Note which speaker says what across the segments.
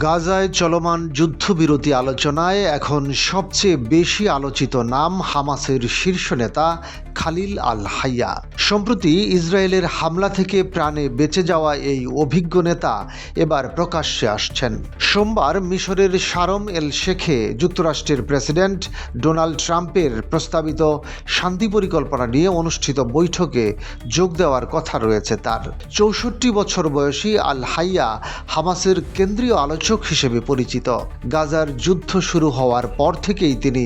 Speaker 1: গাজায় চলমান যুদ্ধবিরতি আলোচনায় এখন সবচেয়ে বেশি আলোচিত নাম হামাসের শীর্ষ নেতা খালিল আল হাইয়া। সম্প্রতি ইসরায়েলের হামলা থেকে প্রাণে বেঁচে যাওয়া এই অভিজ্ঞ নেতা এবার প্রকাশ্যে আসছেন। সোমবার মিশরের শারম এল শেখে যুক্তরাষ্ট্রের প্রেসিডেন্ট ডোনাল্ড ট্রাম্পের প্রস্তাবিত শান্তি পরিকল্পনা নিয়ে অনুষ্ঠিত বৈঠকে যোগ দেওয়ার কথা রয়েছে তার। ৬৪ বছর বয়সী আল হাইয়া হামাসের কেন্দ্রীয় আলোচক হিসেবে পরিচিত। গাজার যুদ্ধ শুরু হওয়ার পর থেকেই তিনি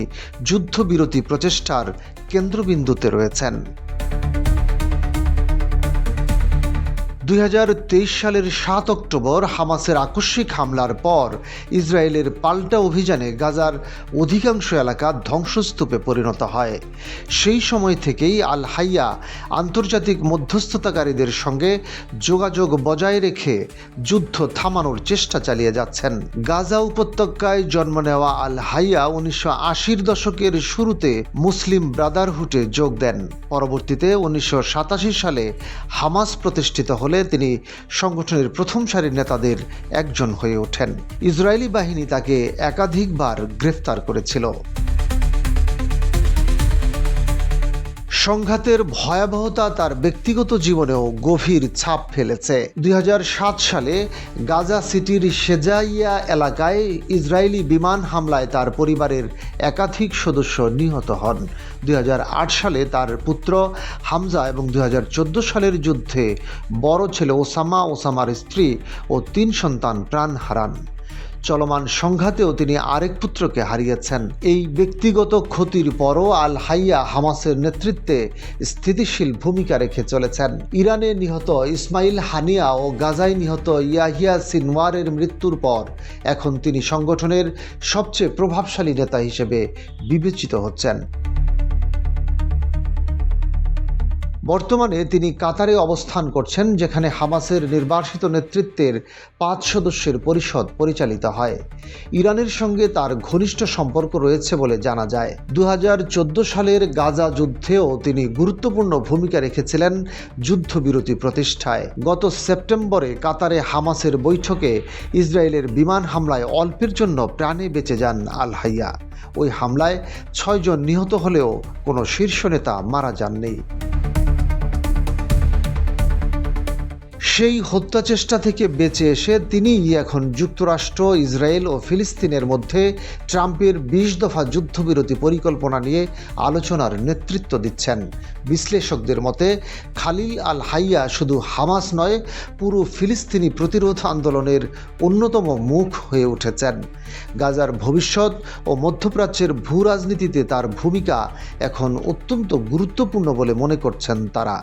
Speaker 1: যুদ্ধবিরতি প্রচেষ্টার কেন্দ্রবিন্দুতে রয়েছেন। ২০২৩ সালের ৭ অক্টোবর হামাসের আকস্মিক হামলার পর ইসরায়েলের পাল্টা অভিযানে গাজার অধিকাংশ এলাকা ধ্বংসস্তূপে পরিণত হয়। সেই সময় থেকেই আল হাইয়া আন্তর্জাতিক মধ্যস্থতাকারীদের সঙ্গে যোগাযোগ বজায় রেখে যুদ্ধ থামানোর চেষ্টা চালিয়ে যাচ্ছেন। গাজা উপত্যকায় জন্ম নেওয়া আল হাইয়া ১৯৮০ দশকের শুরুতে মুসলিম ব্রাদারহুডে যোগ দেন। পরবর্তীতে ১৯৮৭ সালে হামাস প্রতিষ্ঠিত হলে তিনি সংগঠনের প্রথম সারির নেতাদের একজন হয়ে ওঠেন। ইসরায়েলি বাহিনী তাকে একাধিকবার গ্রেফতার করেছিল। সংঘাতের ভয়াবহতা তার ব্যক্তিগত জীবনেও গভীর ছাপ ফেলেছে। ২০০৭ সালে গাজা সিটির শেজাইয়া এলাকায় ইসরায়েলি বিমান হামলায় তার পরিবারের একাধিক সদস্য নিহত হন। ২০০৮ সালে তার পুত্র হামজা এবং ২০১৪ সালের যুদ্ধে বড় ছেলে ওসামার স্ত্রী ও ৩ সন্তান প্রাণ হারান। চলমান সংঘাতেও তিনি আরেক পুত্রকে হারিয়েছেন। এই ব্যক্তিগত ক্ষতির পরও আল হাইয়া হামাসের নেতৃত্বে স্থিতিশীল ভূমিকা রেখে চলেছেন। ইরানে নিহত ইসমাইল হানিয়া ও গাজায় নিহত ইয়াহিয়া সিনওয়ারের মৃত্যুর পর এখন তিনি সংগঠনের সবচেয়ে প্রভাবশালী নেতা হিসেবে বিবেচিত হচ্ছেন। বর্তমানে তিনি কাতারে অবস্থান করছেন, যেখানে হামাসের নির্বাসিত নেতৃত্বের ৫ সদস্যের পরিষদ পরিচালিত হয়। ইরানের সঙ্গে তার ঘনিষ্ঠ সম্পর্ক রয়েছে বলে জানা যায়। ২০১৪ সালের গাজা যুদ্ধেও তিনি গুরুত্বপূর্ণ ভূমিকা রেখেছিলেন যুদ্ধবিরতি প্রতিষ্ঠায়। গত সেপ্টেম্বরে কাতারে হামাসের বৈঠকে ইসরায়েলের বিমান হামলায় অল্পের জন্য প্রাণে বেঁচে যান আল হাইয়া। ওই হামলায় ৬ জন নিহত হলেও কোনো শীর্ষ নেতা মারা যাননি। সেই হত্যাচেষ্টা থেকে বেঁচে এসে তিনিই এখন যুক্তরাষ্ট্র, ইসরায়েল ও ফিলিস্তিনের মধ্যে ট্রাম্পের ২০ দফা যুদ্ধবিরতি পরিকল্পনা নিয়ে আলোচনার নেতৃত্ব দিচ্ছেন। বিশ্লেষকদের মতে খালিল আল হাইয়া শুধু হামাস নয়, পুরো ফিলিস্তিনি প্রতিরোধ আন্দোলনের অন্যতম মুখ হয়ে উঠেছেন। গাজার ভবিষ্যৎ ও মধ্যপ্রাচ্যের ভূ রাজনীতিতে তার ভূমিকা এখন অত্যন্ত গুরুত্বপূর্ণ বলে মনে করছেন তারা।